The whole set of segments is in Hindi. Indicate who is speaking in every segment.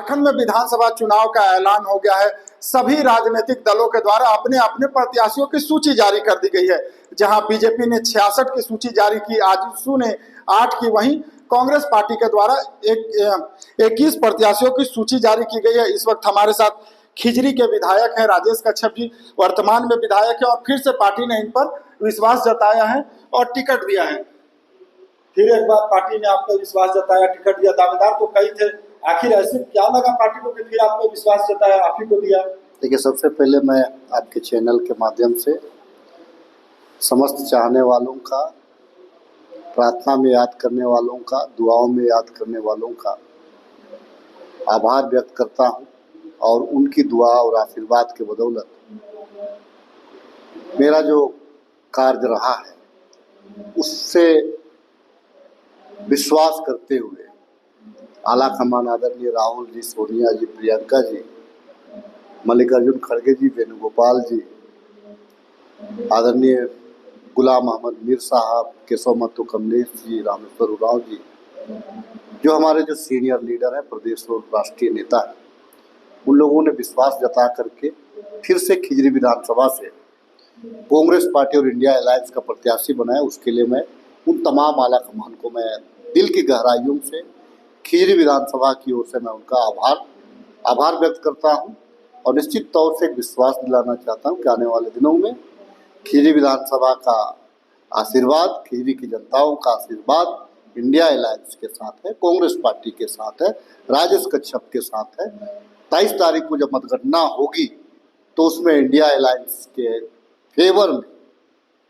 Speaker 1: झारखंड में विधानसभा चुनाव का ऐलान हो गया है। सभी राजनीतिक दलों के द्वारा अपने अपने प्रत्याशियों की सूची जारी कर दी गई है। जहां बीजेपी ने 66 की सूची जारी की, आजसू ने 8 की, वहीं कांग्रेस पार्टी के द्वारा 21 प्रत्याशियों की सूची जारी की गई है। इस वक्त हमारे साथ खिजरी के विधायक हैं राजेश कच्छप जी, वर्तमान में विधायक है और फिर से पार्टी ने इन पर विश्वास जताया है और टिकट दिया है। फिर एक बार पार्टी ने आप पर विश्वास जताया, टिकट दिया। दावेदार तो कई थे, आखिर ऐसे क्या लगा पार्टी को कि फिर आप पे विश्वास जताया, आप ही को दिया?
Speaker 2: देखिए, सबसे पहले मैं आपके चैनल के माध्यम से समस्त चाहने वालों का, प्रार्थना में याद करने वालों का, दुआओं में याद करने वालों का आभार व्यक्त करता हूं और उनकी दुआ और आशीर्वाद के बदौलत मेरा जो कार्य रहा है उससे विश्वास करते हुए आला कमान आदरणीय राहुल जी, सोनिया जी, प्रियंका जी, मल्लिकार्जुन खड़गे जी, वेणुगोपाल जी, आदरणीय गुलाम अहमद मीर साहब, केशव महतो कमलेश जी, रामेश्वर उरांव जी, जो हमारे जो सीनियर लीडर हैं, प्रदेश और राष्ट्रीय नेता हैं, उन लोगों ने विश्वास जता करके फिर से खिजरी विधानसभा से कांग्रेस पार्टी और इंडिया अलायंस का प्रत्याशी बनाया। उसके लिए मैं उन तमाम आला कमान को मैं दिल की गहराइयों से खिजरी विधानसभा की ओर से मैं उनका आभार व्यक्त करता हूं और निश्चित तौर से विश्वास दिलाना चाहता हूं कि आने वाले दिनों में खिजरी विधानसभा का आशीर्वाद, खिजरी की जनताओं का आशीर्वाद इंडिया अलायंस के साथ है, कांग्रेस पार्टी के साथ है, राजेश कच्छप के साथ है। 23 तारीख को जब मतगणना होगी तो उसमें इंडिया अलायंस के फेवर में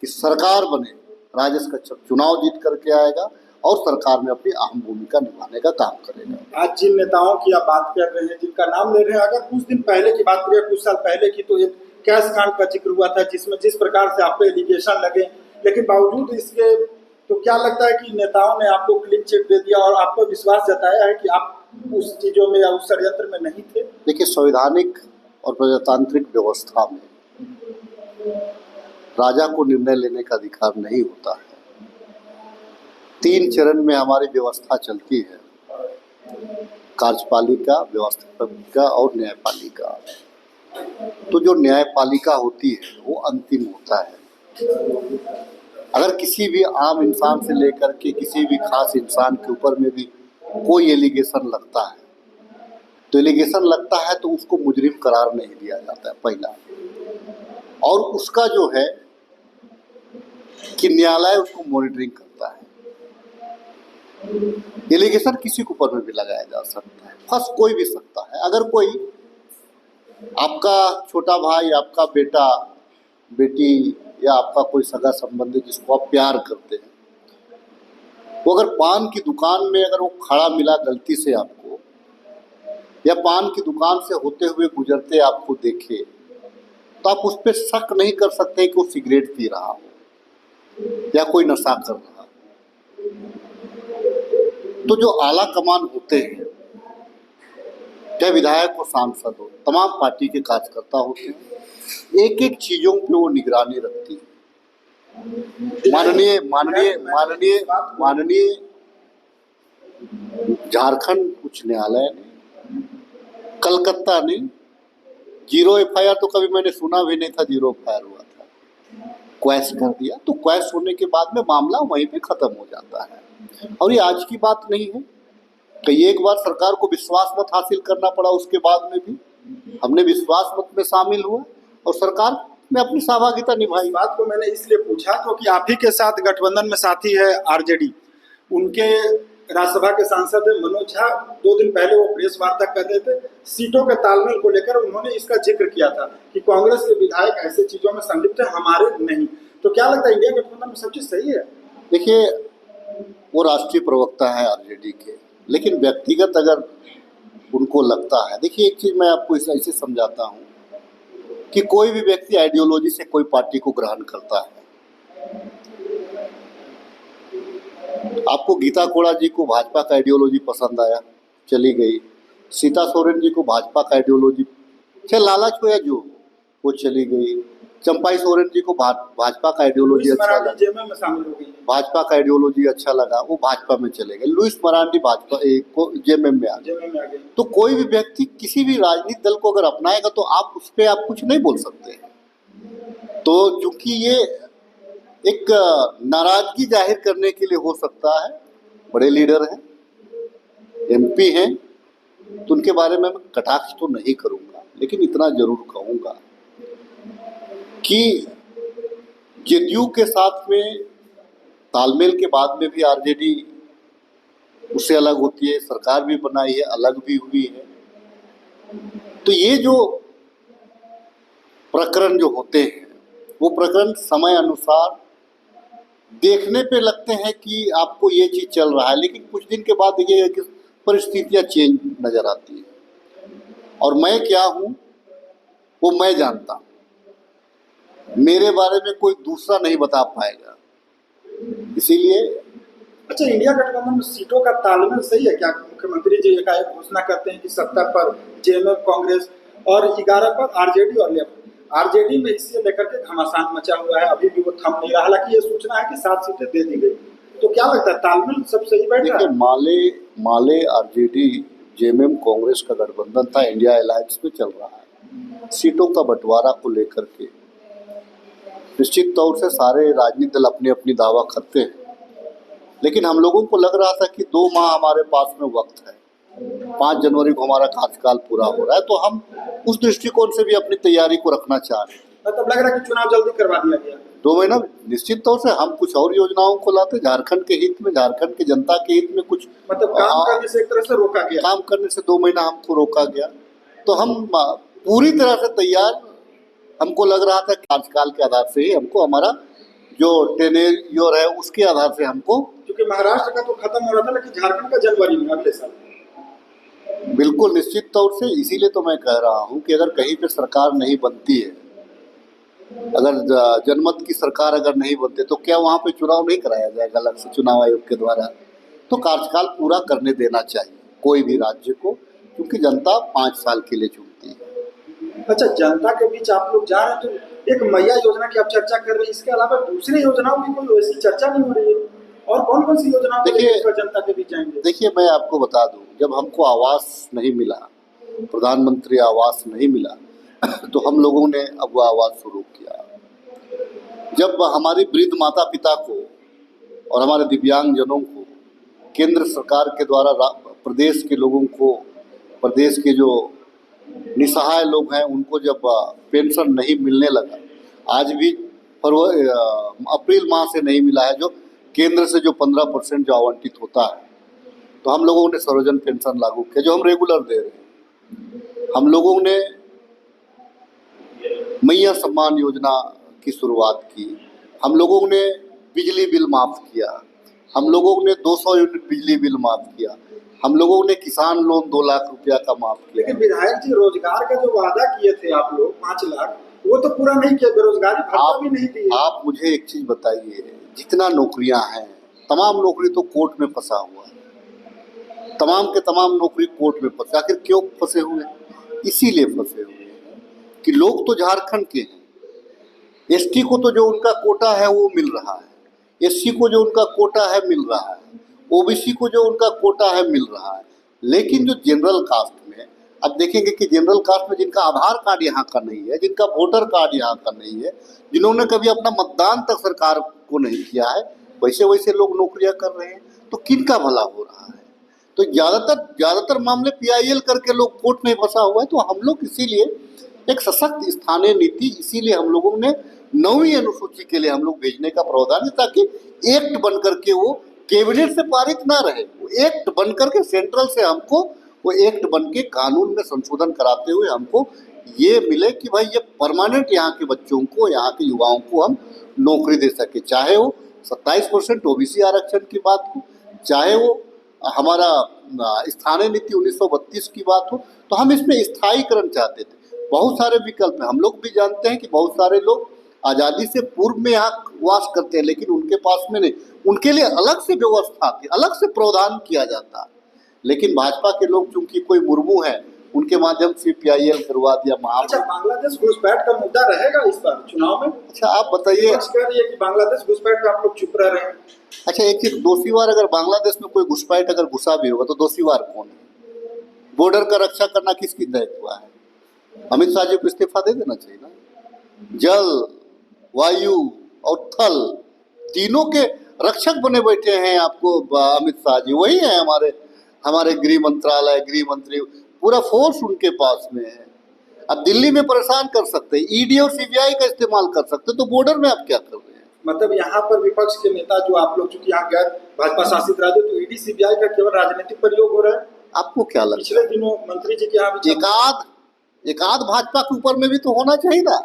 Speaker 2: कि सरकार बने, राजेश कच्छप चुनाव जीत करके आएगा और सरकार में अपनी अहम भूमिका निभाने का काम करेगा।
Speaker 1: आज जिन नेताओं की आप बात कर रहे हैं, जिनका नाम ले रहे हैं, अगर कुछ दिन पहले की बात करें, कुछ साल पहले की, तो एक कैश कांड का जिक्र हुआ था जिसमें जिस प्रकार से आप पे एलिगेशन लगे, लेकिन बावजूद इसके तो क्या लगता है कि नेताओं ने आपको क्लीन चिट दे दिया और आप पर विश्वास जताया है कि आप उस चीजों में या उस षड्यंत्र में नहीं थे?
Speaker 2: देखिए, संवैधानिक और प्रजातांत्रिक व्यवस्था में राजा को निर्णय लेने का अधिकार नहीं होता है। 3 चरण में हमारी व्यवस्था चलती है, कार्यपालिका, व्यवस्थापिका और न्यायपालिका। तो जो न्यायपालिका होती है वो अंतिम होता है। अगर किसी भी आम इंसान से लेकर के किसी भी खास इंसान के ऊपर में भी कोई एलिगेशन लगता है तो उसको मुजरिम करार नहीं दिया जाता है, पहला। और उसका जो है कि न्यायालय उसको मॉनिटरिंग करता है। एलिगेशन किसी के ऊपर में भी लगाया जा सकता है, फंस कोई भी सकता है। अगर कोई आपका छोटा भाई, आपका बेटा, बेटी या आपका कोई सगा संबंधी जिसको आप प्यार करते हैं, वो अगर पान की दुकान में अगर वो खड़ा मिला गलती से आपको, या पान की दुकान से होते हुए गुजरते आपको देखे, तो आप उस पर शक नहीं कर सकते कि वो सिगरेट पी रहा हो या कोई नशा कर रहा हो। तो जो आला कमान होते हैं, चाहे विधायक हो, सांसद हो, तमाम पार्टी के कार्यकर्ता होते हैं, एक एक चीजों पे वो निगरानी रखती है। माननीय झारखंड उच्च न्यायालय ने, कलकत्ता ने 0 FIR तो कभी मैंने सुना भी नहीं था, 0 FIR हुआ था, क्वैश कर दिया। तो क्वैश होने के बाद में मामला वहीं पे खत्म हो जाता है। और ये आज की बात नहीं है कि एक बार सरकार को विश्वास मत हासिल करना पड़ा, उसके बाद में भी हमने विश्वास मत में शामिल हुआ और सरकार में अपनी सहभागिता निभाई।
Speaker 1: बात को मैंने इसलिए पूछा क्योंकि आप ही के साथ गठबंधन में साथी है आरजेडी, उनके राज्यसभा के सांसद मनोज झा 2 दिन पहले वो प्रेस वार्ता कर रहे थे, सीटों के तालमेल को लेकर उन्होंने इसका जिक्र किया था कि कांग्रेस के विधायक ऐसे चीजों में संलिप्त है, हमारे नहीं। तो क्या लगता है इंडिया गठबंधन में सब चीज सही है?
Speaker 2: देखिए, वो राष्ट्रीय प्रवक्ता है आरजेडी के, लेकिन व्यक्तिगत अगर उनको लगता है, देखिए एक चीज मैं आपको ऐसे समझाता हूँ कि कोई भी व्यक्ति आइडियोलॉजी से कोई पार्टी को ग्रहण करता है। आपको गीता कोड़ा जी को भाजपा का आइडियोलॉजी पसंद आया, चली गई। सीता सोरेन जी को भाजपा का आइडियोलॉजी, चाहे लालच हो या जो, वो चली गई। चंपाई सोरेन जी को भाजपा का आइडियोलॉजी
Speaker 1: लुइस
Speaker 2: अच्छा
Speaker 1: मरांडी
Speaker 2: लगा,
Speaker 1: जेएमएम में शामिल हो गई है।
Speaker 2: भाजपा का आइडियोलॉजी अच्छा लगा, वो भाजपा में चले गए। लुइस मरांडी भाजपा को जेएमएम में आ गए।
Speaker 1: जेएमएम में आ गई।
Speaker 2: तो कोई भी व्यक्ति किसी भी राजनीतिक दल को अगर अपनाएगा तो आप उस पर आप कुछ नहीं बोल सकते। तो चूंकि ये एक नाराजगी जाहिर करने के लिए हो सकता है, बड़े लीडर हैं, एमपी हैं, तो उनके बारे में मैं कटाक्ष तो नहीं करूंगा, लेकिन इतना जरूर कहूंगा कि जेडीयू के साथ में तालमेल के बाद में भी आरजेडी उससे अलग होती है, सरकार भी बनाई है, अलग भी हुई है। तो ये जो प्रकरण जो होते हैं वो प्रकरण समय अनुसार देखने पे लगते हैं कि आपको ये चीज चल रहा है, लेकिन कुछ दिन के बाद ये कि परिस्थितियां चेंज नजर आती है। और मैं क्या हूं वो मैं जानता हूं, मेरे बारे में कोई दूसरा नहीं बता पाएगा। इसीलिए
Speaker 1: अच्छा, इंडिया गठबंधन में सीटों का तालमेल सही है क्या? मुख्यमंत्री जी एकाएक घोषणा करते हैं कि 70 पर जेएमएम कांग्रेस और 11 पर आरजेडी और लेफ्ट। आरजेडी में इसे लेकर के घमासान मचा हुआ है, अभी भी वो थम नहीं रहा। हालांकि ये सूचना है कि 7 सीटें दे दी गई। तो क्या लगता है, तालमेल सब सही बैठ रहा है?
Speaker 2: देखिए, माले आरजेडी जेएमएम कांग्रेस का गठबंधन था, इंडिया अलायंस में चल रहा है। सीटों का बंटवारा को लेकर के निश्चित तौर से सारे राजनीतिक दल अपनी अपनी दावा करते हैं, लेकिन हम लोगों को लग रहा था कि 2 माह हमारे पास में वक्त है, 5 जनवरी को हमारा कार्यकाल पूरा हो रहा है, तो हम उस दृष्टिकोण से भी अपनी तैयारी को रखना चाह रहे हैं।
Speaker 1: मतलब लग रहा है कि चुनाव जल्दी करवा दिया गया।
Speaker 2: 2 महीना निश्चित तौर से हम कुछ और योजनाओं को लाते, झारखंड के हित में, झारखंड की जनता के हित में कुछ
Speaker 1: मतलब काम करने से एक तरह से रोका गया।
Speaker 2: काम करने से 2 महीना हमको रोका गया। तो हम पूरी तरह से तैयार, हमको लग रहा था कार्यकाल के आधार से ही हमको हमारा जो टेन्योर है उसके आधार से हमको,
Speaker 1: क्योंकि महाराष्ट्र का तो खत्म हो रहा था, लेकिन झारखंड का जनवरी में अगले साल।
Speaker 2: बिल्कुल निश्चित तौर से। इसीलिए तो मैं कह रहा हूं कि अगर कहीं पे सरकार नहीं बनती है, अगर जनमत की सरकार अगर नहीं बनते, तो क्या वहां पे चुनाव नहीं कराया जाएगा अलग से चुनाव आयोग के द्वारा? तो कार्यकाल पूरा करने देना चाहिए कोई भी राज्य को, क्योंकि जनता 5 साल के लिए चुनती है।
Speaker 1: अच्छा, जनता के बीच आप लोग जा रहे हैं, तो एक मैया योजना की आप चर्चा कर रहे हैं, इसके अलावा दूसरी योजनाओं की कोई वैसी चर्चा नहीं हो रही है? और कौन कौन सी योजनाओं को जनता के बीच जाएंगे?
Speaker 2: देखिए, मैं आपको बता दूं, जब हमको आवास नहीं मिला, प्रधानमंत्री आवास नहीं मिला, तो हम लोगों ने अब वो आवास शुरू किया। जब हमारी वृद्ध माता पिता को और हमारे दिव्यांगजनों को केंद्र सरकार के द्वारा प्रदेश के लोगों को, प्रदेश के जो निसहाय लोग हैं उनको जब पेंशन नहीं मिलने लगा, आज भी अप्रैल माह से नहीं मिला है, जो केंद्र से जो 15% जो आवंटित होता है, तो हम लोगों ने सर्वजन पेंशन लागू किया, जो हम रेगुलर दे रहे हैं। हम लोगों ने मैया सम्मान योजना की शुरुआत की, हम लोगों ने बिजली बिल माफ़ किया, हम लोगों ने 200 यूनिट बिजली बिल माफ़ किया, हम लोगों ने किसान लोन 2 लाख रुपया का माफ़ किया।
Speaker 1: लेकिन विधायक जी, रोजगार का जो वादा किए थे आप लोग 5 लाख, वो तो पूरा नहीं किया, बेरोजगारी भत्ता भी नहीं दिए।
Speaker 2: आप मुझे एक चीज़ बताइए, जितना नौकरियां हैं, तमाम नौकरी तो कोर्ट में फंसा हुआ है, तमाम के तमाम नौकरी कोर्ट में फंसे। आखिर क्यों फंसे हुए? इसीलिए फंसे हुए कि लोग तो झारखंड के हैं, एसटी को तो जो उनका कोटा है वो मिल रहा है, एससी को जो उनका कोटा है मिल रहा है, ओबीसी को जो उनका कोटा है मिल रहा है, लेकिन जो जनरल कास्ट में, अब देखेंगे कि जनरल कास्ट में जिनका आधार कार्ड यहाँ का नहीं है, जिनका वोटर कार्ड यहाँ का नहीं है, जिन्होंने कभी अपना मतदान तक सरकार को नहीं किया है, वैसे वैसे लोग नौकरियां कर रहे हैं, तो किनका भला हो रहा है? तो ज़्यादातर मामले पीआईएल करके लोग कोर्ट में फंसा हुआ है। तो हम लोग इसीलिए एक सशक्त स्थानीय नीति, इसीलिए हम लोगों ने 9वीं अनुसूची के लिए हम लोग भेजने का प्रावधान है, ताकि एक्ट बन करके वो कैबिनेट से पारित ना रहे, वो एक्ट बन करके सेंट्रल से हमको वो एक्ट बन के कानून में संशोधन कराते हुए हमको ये मिले कि भाई ये परमानेंट यहाँ के बच्चों को, यहाँ के युवाओं को हम नौकरी दे सके, चाहे वो 27% ओबीसी आरक्षण की बात हो, चाहे वो हमारा स्थानीय नीति 1932 की बात हो। तो हम इसमें स्थायीकरण चाहते थे। बहुत सारे विकल्प हैं, हम लोग भी जानते हैं कि बहुत सारे लोग आज़ादी से पूर्व में यहाँ वास करते हैं, लेकिन उनके पास में नहीं, उनके लिए अलग से व्यवस्था थी, अलग से प्रावधान किया जाता है। लेकिन भाजपा के लोग, चूंकि कोई मुर्मू है, उनके माध्यम से PIL करवा दिया
Speaker 1: अच्छा,
Speaker 2: महाम।
Speaker 1: बांग्लादेश घुसपैठ का मुद्दा रहेगा इस बार चुनाव में?
Speaker 2: अच्छा आप बताइए।
Speaker 1: विपक्ष कह रही है कि बांग्लादेश घुसपैठ में आप लोग चुप रह रहे हैं।
Speaker 2: अच्छा एक चीज, दोषीवार अगर बांग्लादेश में कोई घुसपैठ अगर घुसा भी होगा तो दोषीवार कौन है? बॉर्डर का रक्षा करना किसकी दायित्व है? अमित शाह जी को इस्तीफा दे देना चाहिए ना। जल, वायु और थल तीनों के रक्षक बने बैठे हैं आपको अमित शाह जी, वही है हमारे हमारे गृह मंत्रालय, गृह मंत्री, पूरा फोर्स उनके पास में है। अब दिल्ली में परेशान कर सकते हैं, ED और CBI का इस्तेमाल कर सकते हैं, तो बॉर्डर में आप क्या कर रहे हैं?
Speaker 1: मतलब यहाँ पर विपक्ष के नेता जो आप लोग, चूंकि यहाँ गैर भाजपा शासित राज्य, तो ED CBI का केवल राजनीतिक प्रयोग हो रहा है।
Speaker 2: आपको क्या लगता
Speaker 1: पिछले दिनों मंत्री जी के यहाँ भी
Speaker 2: एक आध भाजपा के ऊपर में भी तो होना चाहिए ना।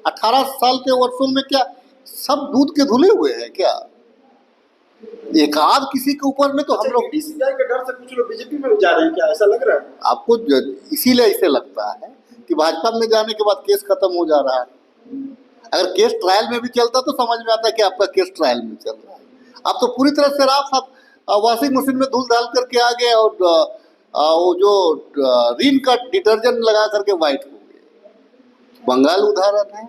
Speaker 2: 18 साल के वर्षों में क्या सब दूध के धुले हुए हैं क्या? एक आध किसी के ऊपर में तो हम लोग
Speaker 1: ED CBI के डर से कुछ लोग बीजेपी में जा रहे हैं क्या, ऐसा लग रहा है
Speaker 2: आपको? इसीलिए ऐसे लगता है कि भाजपा में जाने के बाद केस खत्म हो जा रहा है। अगर केस ट्रायल में भी चलता तो समझ में आता है कि आपका केस ट्रायल में चल रहा है। आप तो पूरी तरह से आप वॉशिंग मशीन में धूल डाल करके आ गए और वो जो रिन का डिटर्जेंट लगा करके व्हाइट हो गए। बंगाल उदाहरण है,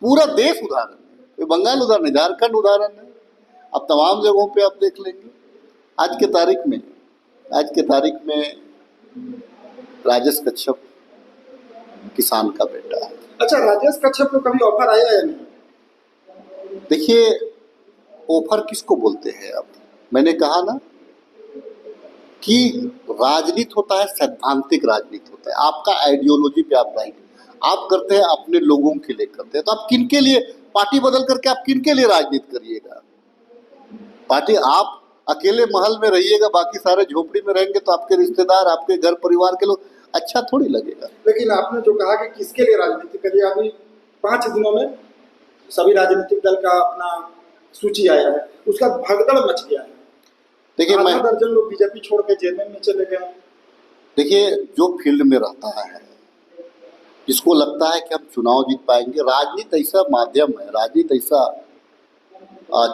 Speaker 2: पूरा देश उदाहरण है, बंगाल उदाहरण है, झारखंड उदाहरण है। अब तमाम जगहों पे आप देख लेंगे। आज के तारीख में राजेश कच्छप किसान का बेटा है।
Speaker 1: अच्छा, राजेश कच्छप को कभी ऑफर आया या नहीं?
Speaker 2: देखिए ऑफर किसको बोलते हैं आप? मैंने कहा ना कि राजनीति होता है, सैद्धांतिक राजनीति होता है। आपका आइडियोलॉजी पे आप रहेंगे, आप करते हैं अपने लोगों के लिए करते हैं, तो आप किन के लिए पार्टी बदल करके आप किन के लिए राजनीति करिएगा? पार्टी आप अकेले महल में रहिएगा, बाकी सारे झोपड़ी में रहेंगे तो आपके रिश्तेदार, आपके घर परिवार के लोग अच्छा थोड़ी लगेगा।
Speaker 1: लेकिन आपने जो कहा कि किसके लिए राजनीति करिए, अभी 5 दिनों में सभी राजनीतिक दल का अपना सूची आया है, उसका भगदड़ मच गया है।
Speaker 2: देखिए मैं
Speaker 1: दर्जन लोग बीजेपी छोड़ के जेएमएम में चले गए।
Speaker 2: देखिए जो फील्ड में रहता है, जिसको लगता है कि हम चुनाव जीत पाएंगे, राजनीति ऐसा माध्यम है, राजनीति ऐसा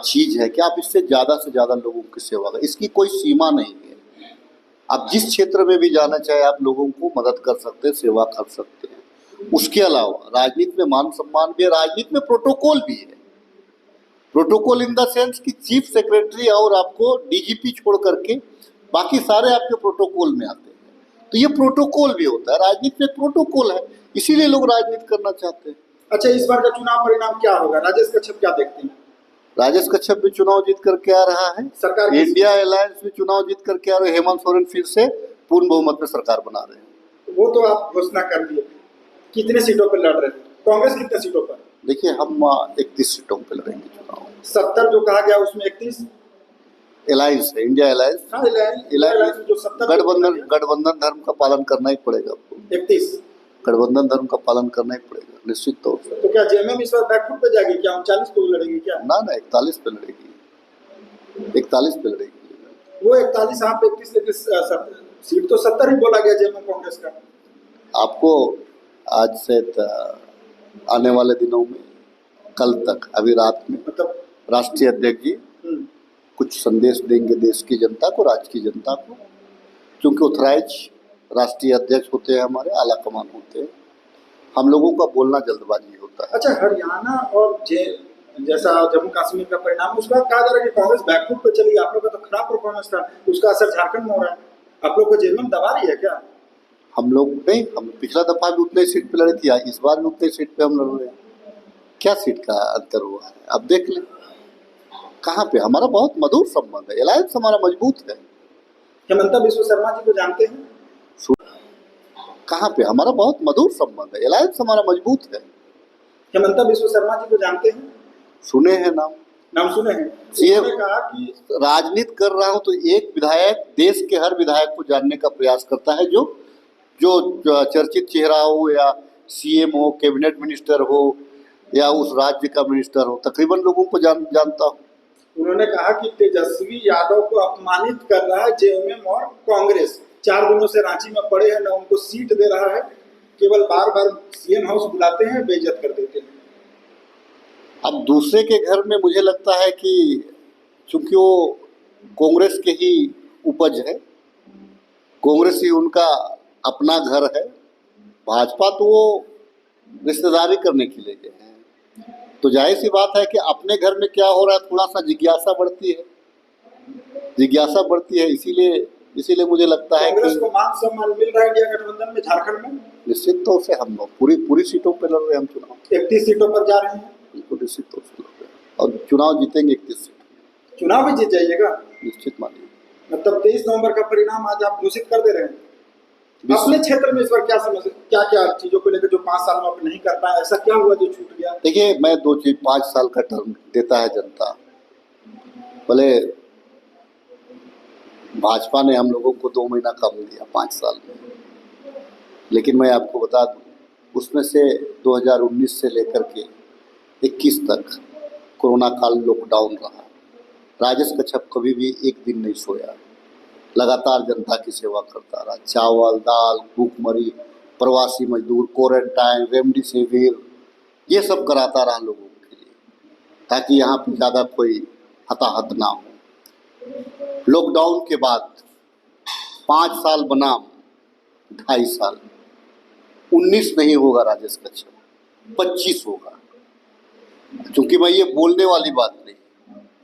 Speaker 2: चीज है कि आप इससे से ज्यादा लोगों की सेवा करें, इसकी कोई सीमा नहीं है। आप जिस क्षेत्र में भी जाना चाहे आप लोगों को मदद कर सकते हैं, सेवा कर सकते हैं। उसके अलावा राजनीति में मान सम्मान भी है, राजनीति में प्रोटोकॉल भी है। प्रोटोकॉल इन द सेंस कि चीफ सेक्रेटरी और आपको DGP छोड़ करके बाकी सारे आपके प्रोटोकॉल में आते हैं, तो ये प्रोटोकॉल भी होता है। राजनीति में प्रोटोकॉल है, इसीलिए लोग राजनीति करना चाहते हैं।
Speaker 1: अच्छा, इस बार का चुनाव परिणाम क्या होगा? राजेश कच्छप क्या देखते हैं?
Speaker 2: राजेश कच्छप भी चुनाव जीत करके आ रहा है,
Speaker 1: सरकार
Speaker 2: इंडिया अलायंस भी चुनाव जीत करके आ रहे हैं, हेमंत सोरेन फिर से पूर्ण बहुमत में सरकार बना रहे हैं।
Speaker 1: वो तो आप घोषणा कर दिए, कितने सीटों पर लड़ रहे हैं? कांग्रेस कितने सीटों पर?
Speaker 2: देखिए हम 31 सीटों पर लड़ेंगे चुनाव।
Speaker 1: 70 जो कहा गया उसमें 31
Speaker 2: अलायंस है, इंडिया अलायंस।
Speaker 1: हाँ, अलायंस जो 70
Speaker 2: गठबंधन धर्म का पालन करना ही पड़ेगा आपको।
Speaker 1: 31
Speaker 2: गठबंधन धर्म का पालन करना ही पड़ेगा निश्चित तौर से।
Speaker 1: तो क्या जेएमएम इस बार बैकफुट पे जाएगी क्या? 39 को लड़ेगी क्या?
Speaker 2: ना 41 पे लड़ेगी, 41 पे लड़ेगी।
Speaker 1: वो 41 आप 31 सीट तो 70 ही बोला गया जेएमएम कांग्रेस का।
Speaker 2: आपको आज से आने वाले दिनों में, कल तक, अभी रात में
Speaker 1: मतलब
Speaker 2: राष्ट्रीय अध्यक्ष जी कुछ संदेश देंगे देश की जनता को, राज्य की जनता को, क्योंकि ऑथराइज राष्ट्रीय अध्यक्ष होते हैं, हमारे आला कमान होते हैं। हम लोगों का बोलना जल्दबाजी होता है।
Speaker 1: अच्छा, हरियाणा और जैसा जम्मू कश्मीर का परिणाम, उसका कहा जा रहा है कि कांग्रेस बैकफुट पे चली। आप लोग का तो खराब परफॉर्मेंस था, उसका असर झारखंड में हो रहा है। आप लोग को जेएमएम दबा रही है क्या?
Speaker 2: हम लोग नहीं, हम पिछला दफा भी उतने सीट पे लड़े थे, इस बार भी उतने सीट पे हम लड़ रहे हैं। क्या सीट का अंतर हुआ है अब देख लें। कहाँ पे हमारा बहुत मधुर संबंध है, अलायंस हमारा मजबूत है।
Speaker 1: हेमंता बिस्वा शर्मा जी को जानते हैं?
Speaker 2: कहाँ पे हमारा बहुत मधुर संबंध है, अलायंस हमारा मजबूत है।
Speaker 1: हेमंता बिस्वा शर्मा जी को जानते हैं?
Speaker 2: सुने हैं नाम
Speaker 1: सुने हैं।
Speaker 2: उन्होंने
Speaker 1: कहा कि
Speaker 2: राजनीति कर रहा हूं तो एक विधायक देश के हर विधायक को जानने का प्रयास करता है, जो चर्चित चेहरा हो या CM हो, कैबिनेट मिनिस्टर हो या उस राज्य का मिनिस्टर हो, तकरीबन लोगों को जानता हूँ।
Speaker 1: उन्होंने कहा कि तेजस्वी यादव को अपमानित कर रहा है जेएमएम और कांग्रेस। 4 दिनों से रांची में पड़े हैं, न उनको सीट दे रहा है, केवल बार बार CM हाउस बुलाते हैं, बेइज्जत कर देते हैं।
Speaker 2: अब दूसरे के घर में मुझे लगता है कि चूंकि वो कांग्रेस के ही उपज है, कांग्रेस ही उनका अपना घर है, भाजपा तो वो रिश्तेदारी करने के लिए गए हैं, तो जाहिर सी बात है कि अपने घर में क्या हो रहा है थोड़ा सा जिज्ञासा बढ़ती है, इसीलिए मुझे लगता है
Speaker 1: कांग्रेस
Speaker 2: कि
Speaker 1: को मान सम्मान मिल रहा है इंडिया गठबंधन में झारखंड में,
Speaker 2: निश्चित तौर से हम लोग पूरी सीटों पर लड़ रहे हैं, हम चुनाव
Speaker 1: 31 सीटों पर जा रहे हैं।
Speaker 2: बिल्कुल निश्चित तौर से लड़ रहे हैं और चुनाव जीतेंगे 31 सीट,
Speaker 1: चुनाव भी जीत जाइएगा,
Speaker 2: निश्चित मानिए।
Speaker 1: मतलब 23 नवंबर का परिणाम आज आप घोषित कर दे रहे हैं। अपने क्षेत्र में इस बार क्या समझ, क्या चीजों को लेकर जो 5 साल में आप नहीं कर पाए, ऐसा क्या हुआ जो छूट गया?
Speaker 2: देखिए, मैं 2 चीज 5 साल का टर्म देता है जनता, भले भाजपा ने हम लोगों को 2 महीना कम दिया 5 साल में, लेकिन मैं आपको बता दूं उसमें से 2019 से लेकर के 21 तक कोरोना काल लॉकडाउन रहा, राजेश कच्छप कभी भी एक दिन नहीं सोया, लगातार जनता की सेवा करता रहा, चावल दाल भूखमरी, प्रवासी मजदूर, क्वारंटाइन, रेमडेसिविर, ये सब कराता रहा लोगों के लिए, ताकि यहाँ पे ज़्यादा कोई हताहत ना हो। लॉकडाउन के बाद 5 साल बनाम 2.5 साल, 19 नहीं होगा राजेश कच्छप, 25 होगा, क्योंकि मैं ये बोलने वाली बात नहीं,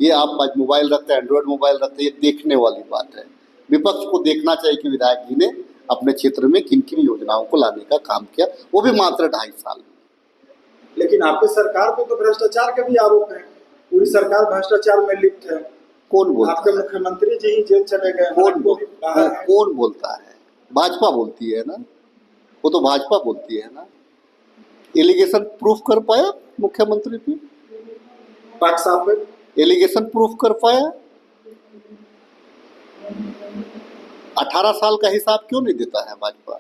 Speaker 2: ये आप आज मोबाइल रखते हैं, एंड्रॉयड मोबाइल रखते हैं, ये देखने वाली बात है। विपक्ष को देखना चाहिए कि विधायक जी ने अपने क्षेत्र में किन किन योजनाओं को लाने का काम किया, वो भी मात्र 2.5 साल में।
Speaker 1: लेकिन आपकी सरकार पे तो भ्रष्टाचार के भी आरोप हैं, पूरी सरकार भ्रष्टाचार में लिप्त है।
Speaker 2: कौन बोलता
Speaker 1: आपके
Speaker 2: है?
Speaker 1: मुख्यमंत्री जी ही जेल चले गए,
Speaker 2: कौन बोलता है? भाजपा बोलती है ना, वो तो भाजपा बोलती है ना। एलिगेशन प्रूफ कर पाया मुख्यमंत्री पे?
Speaker 1: पाक साहब पे
Speaker 2: एलिगेशन प्रूफ कर पाया? 18 साल का हिसाब क्यों नहीं देता है भाजपा?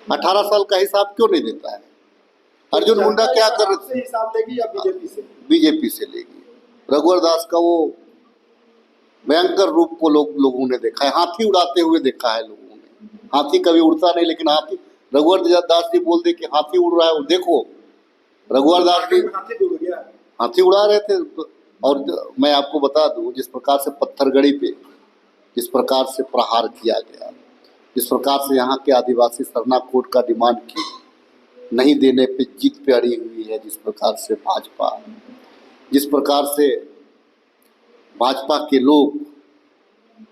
Speaker 2: 18 साल का हिसाब क्यों नहीं देता है? अर्जुन मुंडा क्या कर रहे थे?
Speaker 1: हिसाब लेगी या बीजेपी से?
Speaker 2: बीजेपी से लेगी। रघुवर दास का वो भयंकर रूप को लोगों ने देखा है, हाथी उड़ाते हुए देखा है लोगों ने। हाथी कभी उड़ता नहीं, लेकिन हाथी, रघुवर दास जी बोल दे कि हाथी उड़ रहा है, वो देखो रघुवर दास जी हाथी उड़ा रहे थे। और मैं आपको बता दूं, जिस प्रकार से पत्थरगढ़ी पे जिस प्रकार से प्रहार किया गया, जिस प्रकार से यहाँ के आदिवासी सरना कोड का डिमांड की, नहीं देने पे जीत पे अड़ी हुई है, जिस प्रकार से भाजपा के लोग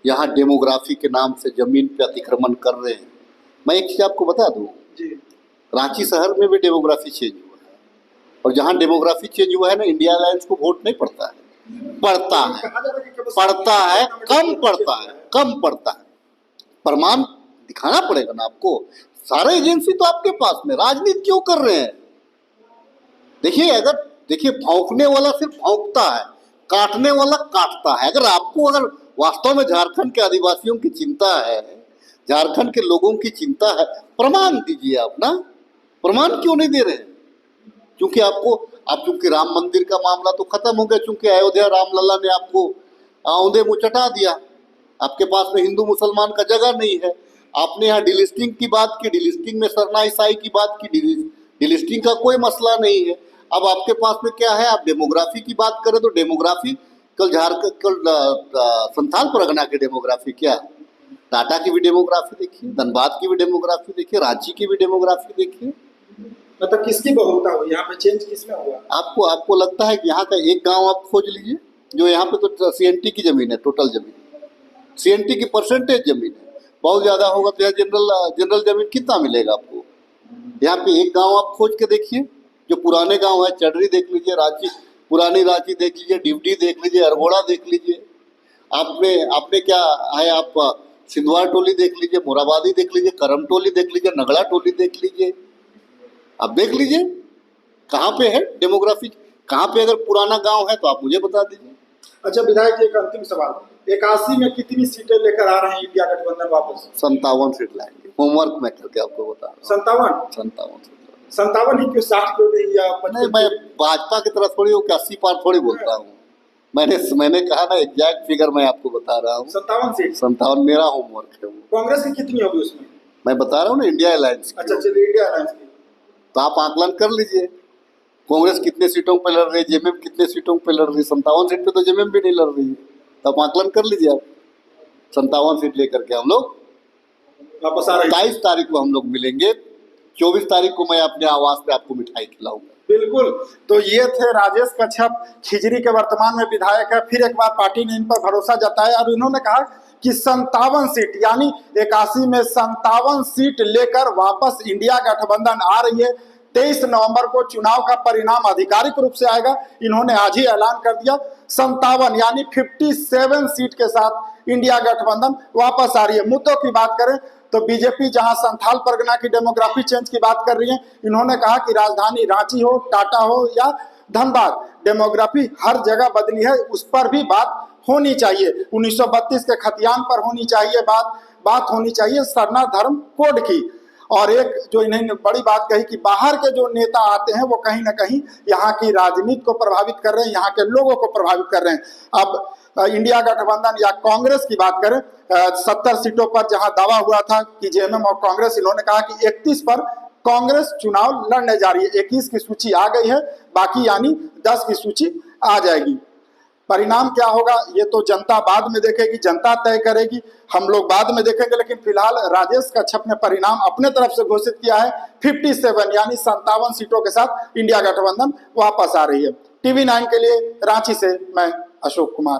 Speaker 2: यहाँ डेमोग्राफी के नाम से जमीन पे अतिक्रमण कर रहे हैं। मैं एक चीज़ आपको बता दूं, रांची शहर में भी डेमोग्राफी चेंज हुआ है, और जहाँ डेमोग्राफी चेंज हुआ है ना, इंडिया अलायंस को वोट नहीं पड़ता है, कम पड़ता है। प्रमाण दिखाना पड़ेगा ना आपको, सारे एजेंसी तो आपके पास में, राजनीति क्यों कर रहे हैं? देखिए भौंकने वाला सिर्फ भौंकता है, काटने वाला काटता है। अगर वास्तव में झारखंड के आदिवासियों की चिंता है, झारखंड के लोगों की चिंता है, प्रमाण दीजिए आप ना। प्रमाण क्यों नहीं दे रहे हैं? चूंकि राम मंदिर का मामला तो खत्म हो गया, चूंकि अयोध्या रामलला ने आपको औंधे मुँह चटा दिया, आपके पास में हिंदू मुसलमान का जगह नहीं है। आपने यहाँ डिलिस्टिंग की बात की, डिलिस्टिंग में सरना ईसाई की बात की, डिलिस्टिंग का कोई मसला नहीं है। अब आपके पास में क्या है? आप डेमोग्राफी की बात करें तो डेमोग्राफी कल संथाल परगना की डेमोग्राफी क्या, टाटा की भी डेमोग्राफी देखिए, धनबाद की भी डेमोग्राफी देखिए, रांची की भी डेमोग्राफी देखिए।
Speaker 1: मतलब किसकी बहुलता हुई यहाँ पे, चेंज किसमें हुआ?
Speaker 2: आपको लगता है कि यहाँ का एक गांव आप खोज लीजिए, जो यहाँ पे तो सीएनटी की जमीन है, टोटल जमीन सीएनटी की परसेंटेज जमीन है, बहुत ज़्यादा होगा तो यहाँ जनरल जमीन कितना मिलेगा आपको? यहाँ पे एक गांव आप खोज के देखिए, जो पुराने गांव है, चडरी देख लीजिए, पुरानी रांची देख लीजिए, डिवडी देख लीजिए, अरगोड़ा देख लीजिए। आपने क्या है, आप सिंधवार टोली देख लीजिए, मोराबादी देख लीजिए, करम टोली देख लीजिए, नगड़ा टोली देख लीजिए। आप देख लीजिए कहाँ पे है डेमोग्राफी, कहाँ पे अगर पुराना गांव है तो आप मुझे बता दीजिए।
Speaker 1: अच्छा विधायक जी, एक अंतिम सवाल, 81 में कितनी सीटें लेकर आ रहे हैं इंडिया गठबंधन वापस?
Speaker 2: 57 सीट लाएंगे, होमवर्क मैं करके आपको बता रहा हूँ।
Speaker 1: 57 ही क्यों, 60 क्यों नहीं? या
Speaker 2: नहीं, मैं भाजपा की तरफ थोड़ी हो कि 80 पार थोड़ी बोलता हूँ। मैंने कहा ना, एग्जैक्ट फिगर मैं आपको बता रहा हूँ, 57 सीट। 57 मेरा होमवर्क है।
Speaker 1: कांग्रेस की कितनी होगी उसमें?
Speaker 2: मैं बता रहा हूँ ना, इंडिया अलायंस।
Speaker 1: अच्छा चलिए, इंडिया अलायंस की
Speaker 2: तो आप आकलन कर लीजिए, कांग्रेस कितने सीटों पे लड़ रही है, जेएमएम कितने सीटों पे लड़ रही है। 57 सीट पे तो जेएमएम भी नहीं लड़ रही है, तो आप आकलन कर लीजिए। आप 57 सीट लेकर के हम लोग
Speaker 1: वापस आ रही है।
Speaker 2: 23 तारीख को हम लोग मिलेंगे। 24 तारीख को मैं अपने आवास पे आपको मिठाई खिलाऊंगा।
Speaker 1: बिल्कुल। तो ये थे राजेश कच्छप, खिजरी के वर्तमान में विधायक है। फिर एक बार पार्टी ने इन पर भरोसा जताया और इन्होंने कहा कि 57 सीट यानी 81 में 57 सीट लेकर वापस इंडिया गठबंधन आ रही है। 23 नवंबर को चुनाव का परिणाम आधिकारिक रूप से आएगा। इन्होंने आज ही ऐलान कर दिया 57 यानी 57 सीट के साथ इंडिया गठबंधन वापस आ रही है। मुद्दों की बात करें तो बीजेपी जहां संथाल परगना की डेमोग्राफी चेंज की बात कर रही है, इन्होंने कहा कि राजधानी रांची हो, टाटा हो या धनबाद, डेमोग्राफी हर जगह बदली है, उस पर भी बात होनी चाहिए। 1932 के खतियान पर होनी चाहिए बात होनी चाहिए सरना धर्म कोड की। और एक जो इन्होंने बड़ी बात कही कि बाहर के जो नेता आते हैं वो कहीं ना कहीं यहाँ की राजनीति को प्रभावित कर रहे हैं, यहाँ के लोगों को प्रभावित कर रहे हैं। अब इंडिया गठबंधन या कांग्रेस की बात करें, 70 सीटों पर जहां दावा हुआ था कि जेएमएम और कांग्रेस, इन्होंने कहा कि 31 पर कांग्रेस चुनाव लड़ने जा रही है। 21 की सूची आ गई है, बाकी यानी 10 की सूची आ जाएगी। परिणाम क्या होगा ये तो जनता बाद में देखेगी, जनता तय करेगी, हम लोग बाद में देखेंगे। लेकिन फिलहाल राजेश कच्छप ने परिणाम अपने तरफ से घोषित किया है। 57 यानी 57 सीटों के साथ इंडिया गठबंधन वापस आ रही है। TV9 के लिए रांची से मैं अशोक कुमार।